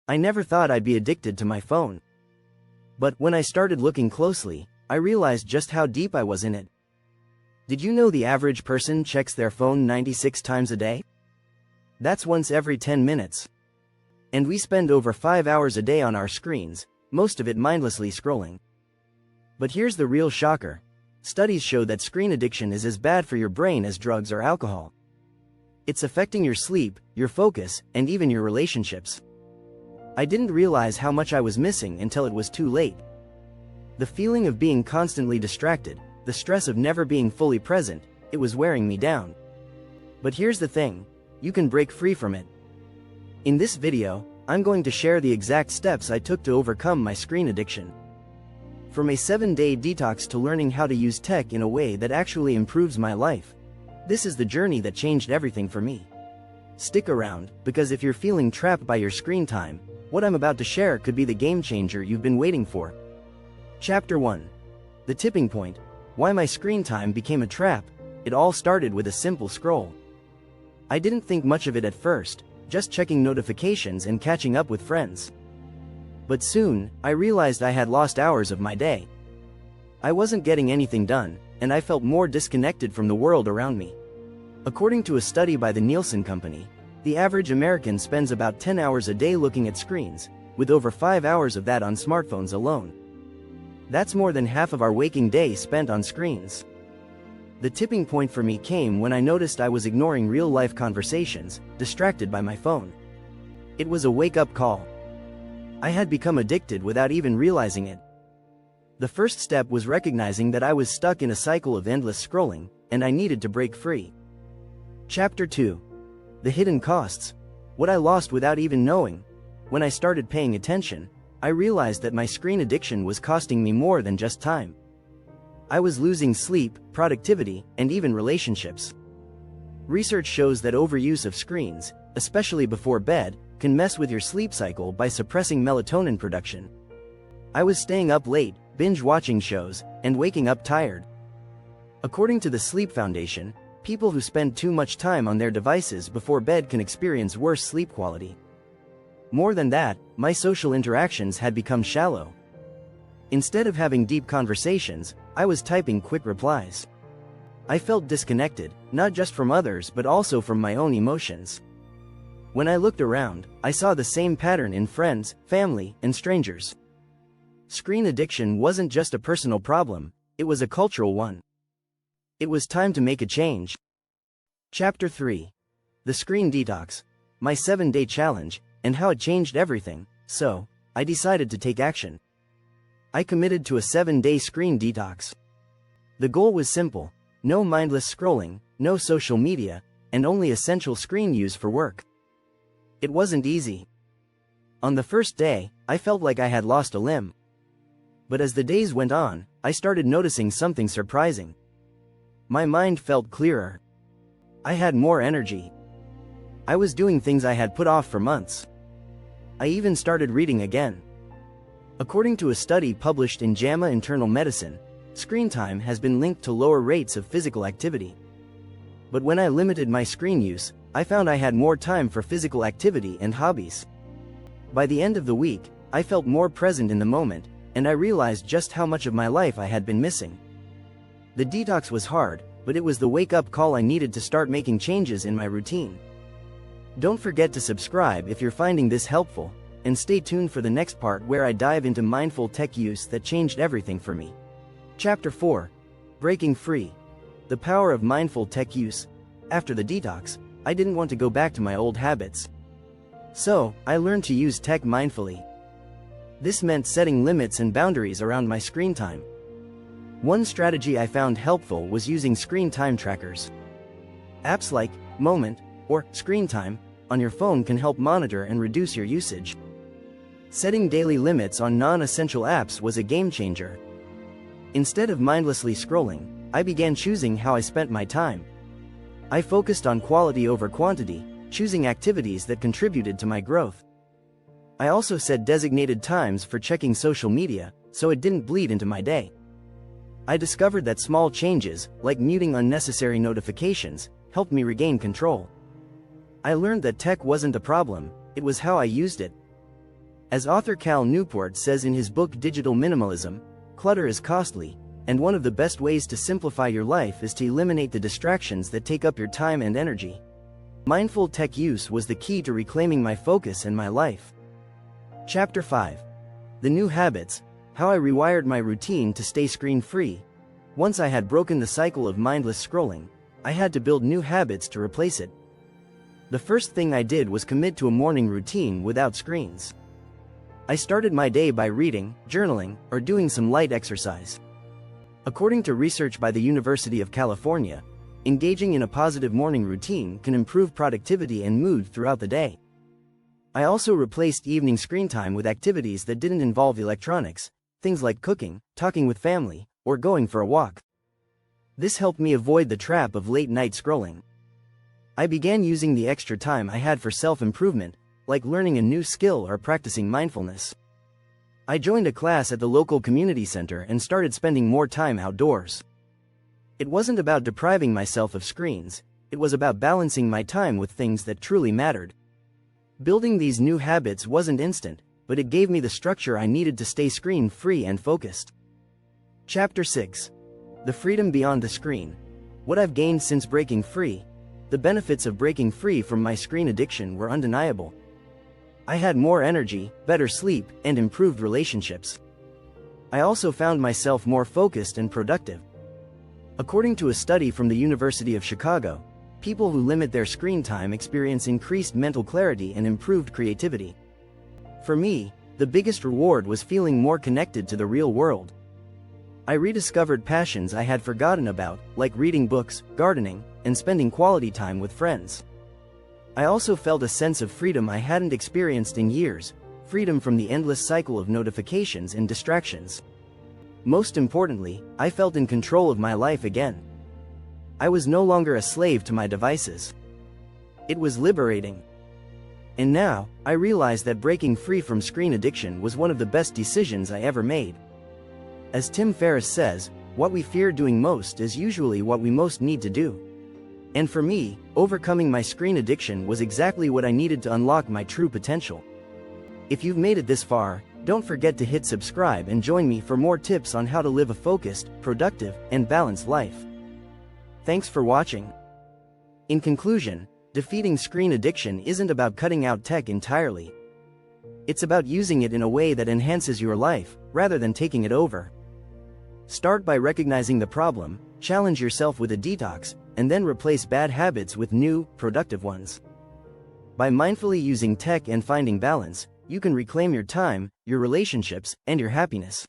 I never thought I'd be addicted to my phone. But when I started looking closely, I realized just how deep I was in it. Did you know the average person checks their phone 96 times a day? That's once every 10 minutes. And we spend over 5 hours a day on our screens, most of it mindlessly scrolling. But here's the real shocker. Studies show that screen addiction is as bad for your brain as drugs or alcohol. It's affecting your sleep, your focus, and even your relationships. I didn't realize how much I was missing until it was too late. The feeling of being constantly distracted, the stress of never being fully present, it was wearing me down. But here's the thing, you can break free from it. In this video, I'm going to share the exact steps I took to overcome my screen addiction. From a 7-day detox to learning how to use tech in a way that actually improves my life. This is the journey that changed everything for me. Stick around, because if you're feeling trapped by your screen time, what I'm about to share could be the game changer you've been waiting for. Chapter 1. The tipping point. Why my screen time became a trap. It all started with a simple scroll. I didn't think much of it at first, just checking notifications and catching up with friends. But soon, I realized I had lost hours of my day. I wasn't getting anything done, and I felt more disconnected from the world around me. According to a study by the Nielsen Company, the average American spends about 10 hours a day looking at screens, with over 5 hours of that on smartphones alone. That's more than half of our waking day spent on screens. The tipping point for me came when I noticed I was ignoring real-life conversations, distracted by my phone. It was a wake-up call. I had become addicted without even realizing it. The first step was recognizing that I was stuck in a cycle of endless scrolling, and I needed to break free. Chapter 2. The hidden costs. What I lost without even knowing. When I started paying attention, I realized that my screen addiction was costing me more than just time. I was losing sleep, productivity, and even relationships. Research shows that overuse of screens, especially before bed, can mess with your sleep cycle by suppressing melatonin production. I was staying up late, binge-watching shows, and waking up tired. According to the Sleep Foundation, people who spend too much time on their devices before bed can experience worse sleep quality. More than that, my social interactions had become shallow. Instead of having deep conversations, I was typing quick replies. I felt disconnected, not just from others but also from my own emotions. When I looked around, I saw the same pattern in friends, family, and strangers. Screen addiction wasn't just a personal problem, it was a cultural one. It was time to make a change. Chapter 3. The Screen Detox. My 7-day challenge, and how it changed everything, so I decided to take action. I committed to a 7-day screen detox. The goal was simple, no mindless scrolling, no social media, and only essential screen use for work. It wasn't easy. On the first day, I felt like I had lost a limb. But as the days went on, I started noticing something surprising. My mind felt clearer. I had more energy. I was doing things I had put off for months. I even started reading again. According to a study published in JAMA Internal Medicine, screen time has been linked to lower rates of physical activity. But when I limited my screen use, I found I had more time for physical activity and hobbies. By the end of the week, I felt more present in the moment, and I realized just how much of my life I had been missing. The detox was hard, but it was the wake-up call I needed to start making changes in my routine. Don't forget to subscribe if you're finding this helpful, and stay tuned for the next part where I dive into mindful tech use that changed everything for me. Chapter 4. Breaking Free. The Power of Mindful Tech Use. After the detox, I didn't want to go back to my old habits. So, I learned to use tech mindfully. This meant setting limits and boundaries around my screen time. One strategy I found helpful was using screen time trackers. Apps like Moment or Screen Time on your phone can help monitor and reduce your usage. Setting daily limits on non-essential apps was a game changer. Instead of mindlessly scrolling, I began choosing how I spent my time. I focused on quality over quantity, choosing activities that contributed to my growth. I also set designated times for checking social media, so it didn't bleed into my day. I discovered that small changes, like muting unnecessary notifications, helped me regain control. I learned that tech wasn't the problem, it was how I used it. As author Cal Newport says in his book Digital Minimalism, clutter is costly, and one of the best ways to simplify your life is to eliminate the distractions that take up your time and energy. Mindful tech use was the key to reclaiming my focus and my life. Chapter 5. The New Habits: How I Rewired My Routine to Stay Screen-Free. Once I had broken the cycle of mindless scrolling, I had to build new habits to replace it. The first thing I did was commit to a morning routine without screens. I started my day by reading, journaling, or doing some light exercise. According to research by the University of California, engaging in a positive morning routine can improve productivity and mood throughout the day. I also replaced evening screen time with activities that didn't involve electronics, things like cooking, talking with family, or going for a walk. This helped me avoid the trap of late-night scrolling. I began using the extra time I had for self-improvement, like learning a new skill or practicing mindfulness. I joined a class at the local community center and started spending more time outdoors. It wasn't about depriving myself of screens, it was about balancing my time with things that truly mattered. Building these new habits wasn't instant, but it gave me the structure I needed to stay screen-free and focused. Chapter 6. The Freedom Beyond the Screen: What I've Gained Since Breaking Free. The benefits of breaking free from my screen addiction were undeniable. I had more energy, better sleep, and improved relationships. I also found myself more focused and productive. According to a study from the University of Chicago, people who limit their screen time experience increased mental clarity and improved creativity. For me, the biggest reward was feeling more connected to the real world. I rediscovered passions I had forgotten about, like reading books, gardening, and spending quality time with friends. I also felt a sense of freedom I hadn't experienced in years, freedom from the endless cycle of notifications and distractions. Most importantly, I felt in control of my life again. I was no longer a slave to my devices. It was liberating. And now, I realize that breaking free from screen addiction was one of the best decisions I ever made. As Tim Ferriss says, what we fear doing most is usually what we most need to do. And for me, overcoming my screen addiction was exactly what I needed to unlock my true potential. If you've made it this far, don't forget to hit subscribe and join me for more tips on how to live a focused, productive, and balanced life. Thanks for watching. In conclusion, defeating screen addiction isn't about cutting out tech entirely. It's about using it in a way that enhances your life, rather than taking it over. Start by recognizing the problem, challenge yourself with a detox, and then replace bad habits with new, productive ones. By mindfully using tech and finding balance, you can reclaim your time, your relationships, and your happiness.